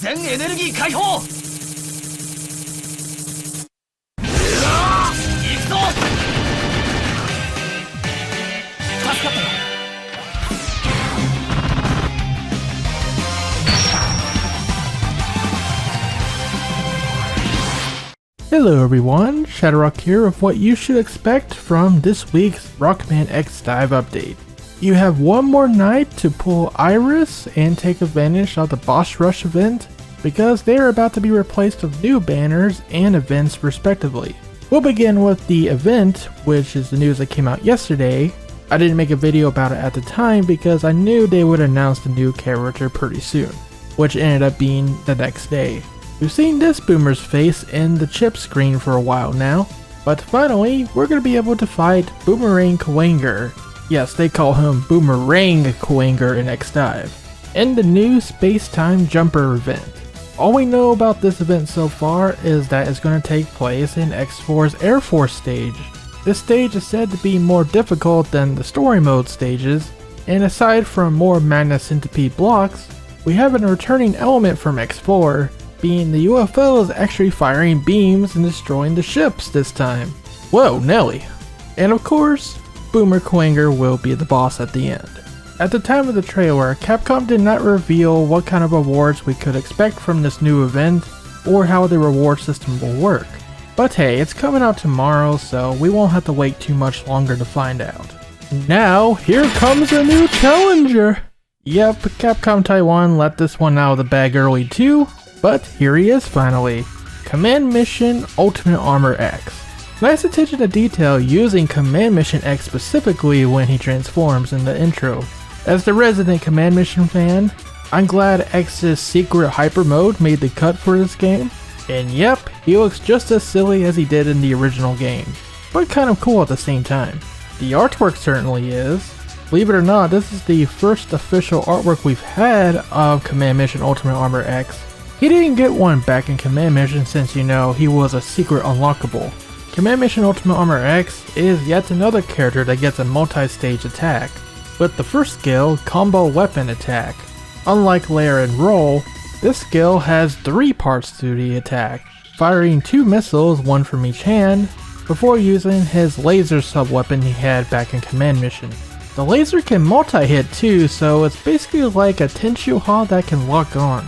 全エネルギー解放。行くぞ。助かったよ。Hello everyone, ShadowRock here with what you should expect from this week's Rockman X DiVE update. You have one more night to pull Iris and take advantage of the Boss Rush event because they are about to be replaced with new banners and events respectively. We'll begin with the event, which is the news that came out yesterday. I didn't make a video about it at the time because I knew they would announce the new character pretty soon, which ended up being the next day. We've seen this boomer's face in the chip screen for a while now, but finally we're going to be able to fight Boomerang Kwanger. Yes, they call him Boomerang Kwanger in X DiVE, in the new Space-Time Jumper event. All we know about this event so far is that it's going to take place in X4's Air Force stage. This stage is said to be more difficult than the story mode stages, and aside from more Magna Centipede blocks, we have a returning element from X4, being the UFOs actually firing beams and destroying the ships this time. Whoa, Nelly. And of course, Boomer Kwanger will be the boss at the end. At the time of the trailer, Capcom did not reveal what kind of rewards we could expect from this new event, or how the reward system will work. But hey, it's coming out tomorrow, so we won't have to wait too much longer to find out. Now, here comes a new challenger! Yep, Capcom Taiwan let this one out of the bag early too, but here he is finally. Command Mission Ultimate Armor X. Nice attention to detail using Command Mission X specifically when he transforms in the intro. As the resident Command Mission fan, I'm glad X's secret hyper mode made the cut for this game. And yep, he looks just as silly as he did in the original game, but kind of cool at the same time. The artwork certainly is. Believe it or not, this is the first official artwork we've had of Command Mission Ultimate Armor X. He didn't get one back in Command Mission since, you know, he was a secret unlockable. Command Mission Ultimate Armor X is yet another character that gets a multi-stage attack, with the first skill, Combo Weapon Attack. Unlike Lair and Roll, this skill has 3 parts to the attack, firing 2 missiles, one from each hand, before using his laser sub-weapon he had back in Command Mission. The laser can multi-hit too, so it's basically like a Tenshu that can lock on.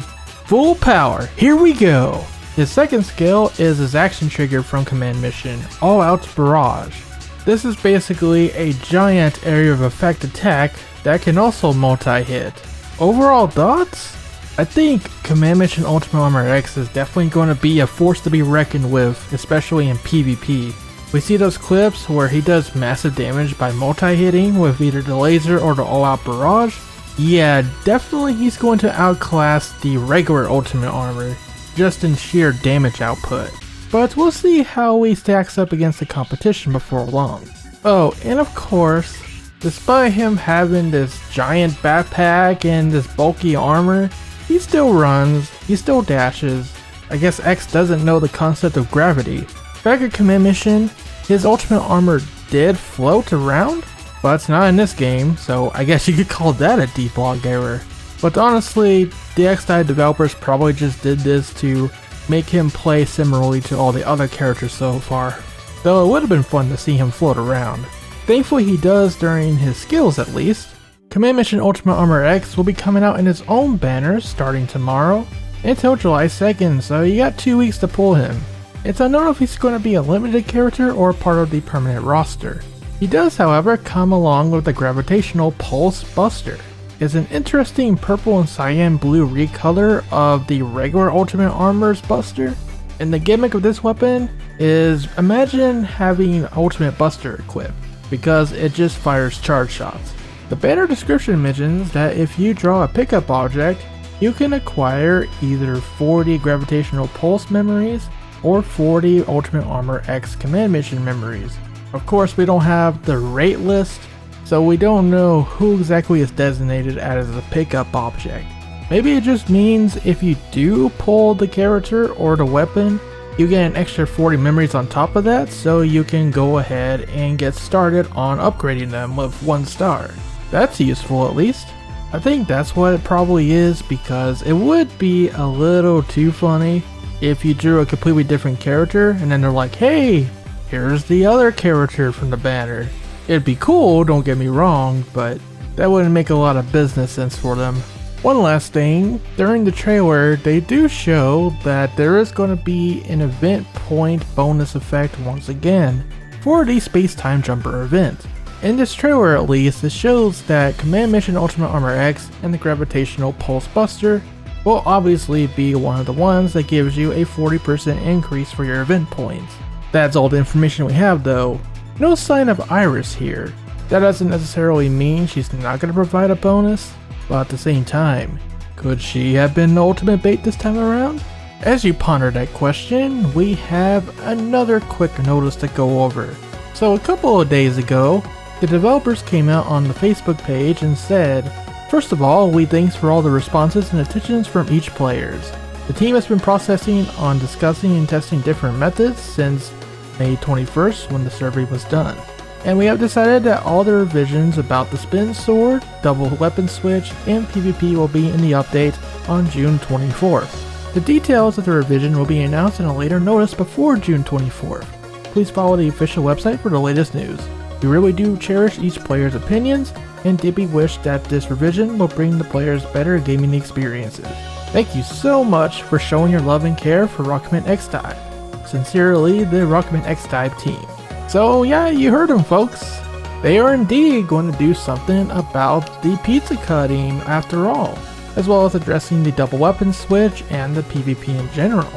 Full power, here we go! His second skill is his action trigger from Command Mission, All Out Barrage. This is basically a giant area of effect attack that can also multi-hit. Overall thoughts? I think Command Mission Ultimate Armor X is definitely going to be a force to be reckoned with, especially in PvP. We see those clips where he does massive damage by multi-hitting with either the laser or the All Out Barrage. Yeah, definitely he's going to outclass the regular Ultimate Armor, just in sheer damage output. But we'll see how he stacks up against the competition before long. Oh, and of course, despite him having this giant backpack and this bulky armor, he still runs, he still dashes. I guess X doesn't know the concept of gravity. Back at Command Mission, his Ultimate Armor did float around, but it's not in this game, so I guess you could call that a default error. But honestly, the X DiVE developers probably just did this to make him play similarly to all the other characters so far, though it would have been fun to see him float around. Thankfully he does during his skills at least. Command Mission Ultimate Armor X will be coming out in its own banners starting tomorrow until July 2nd, so you got 2 weeks to pull him. It's unknown if he's going to be a limited character or part of the permanent roster. He does, however, come along with the Gravitational Pulse Buster. It's an interesting purple and cyan blue recolor of the regular Ultimate Armor's Buster, and the gimmick of this weapon is imagine having Ultimate Buster equipped, because it just fires charge shots. The banner description mentions that if you draw a pickup object, you can acquire either 40 Gravitational Pulse memories or 40 Ultimate Armor X Command Mission memories. Of course, we don't have the rate list, so we don't know who exactly is designated as a pickup object. Maybe it just means if you do pull the character or the weapon, you get an extra 40 memories on top of that, so you can go ahead and get started on upgrading them with 1 star. That's useful at least. I think that's what it probably is, because it would be a little too funny if you drew a completely different character and then they're like, hey, here's the other character from the banner. It'd be cool, don't get me wrong, but that wouldn't make a lot of business sense for them. One last thing, during the trailer, they do show that there is going to be an event point bonus effect once again for the Space Time Jumper event. In this trailer at least, it shows that Command Mission Ultimate Armor X and the Gravitational Pulse Buster will obviously be one of the ones that gives you a 40% increase for your event points. That's all the information we have though. No sign of Iris here. That doesn't necessarily mean she's not going to provide a bonus, but at the same time, could she have been the ultimate bait this time around? As you ponder that question, we have another quick notice to go over. So a couple of days ago, the developers came out on the Facebook page and said, first of all, we thanks for all the responses and attentions from each players. The team has been processing on discussing and testing different methods since May 21st when the survey was done. And we have decided that all the revisions about the spin sword, double weapon switch, and PvP will be in the update on June 24th. The details of the revision will be announced in a later notice before June 24th. Please follow the official website for the latest news. We really do cherish each player's opinions and deeply wish that this revision will bring the players better gaming experiences. Thank you so much for showing your love and care for Rockman X DiVE. Sincerely, the Rockman X DiVE team. So yeah, you heard them folks. They are indeed going to do something about the pizza cutting after all, as well as addressing the double weapon switch and the PvP in general.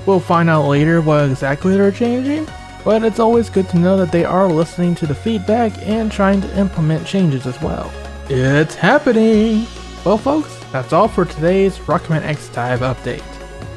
We'll find out later what exactly they're changing, but it's always good to know that they are listening to the feedback and trying to implement changes as well. It's happening! Well folks, that's all for today's Rockman X DiVE update.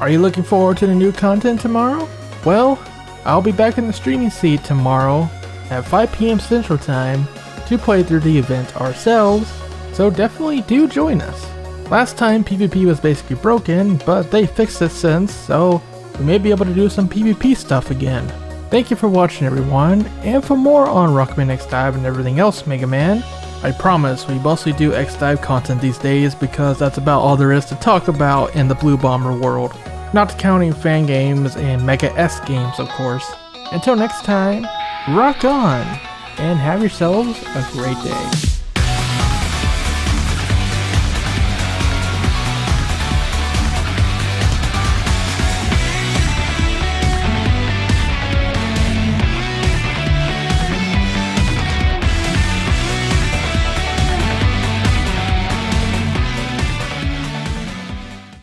Are you looking forward to the new content tomorrow? Well, I'll be back in the streaming seat tomorrow at 5 PM Central Time to play through the event ourselves, so definitely do join us. Last time PvP was basically broken, but they fixed it since, so we may be able to do some PvP stuff again. Thank you for watching everyone, and for more on Rockman X DiVE and everything else Mega Man, I promise we mostly do X DiVE content these days because that's about all there is to talk about in the Blue Bomber world. Not counting fan games and Mega S games of course. Until next time, rock on, and have yourselves a great day.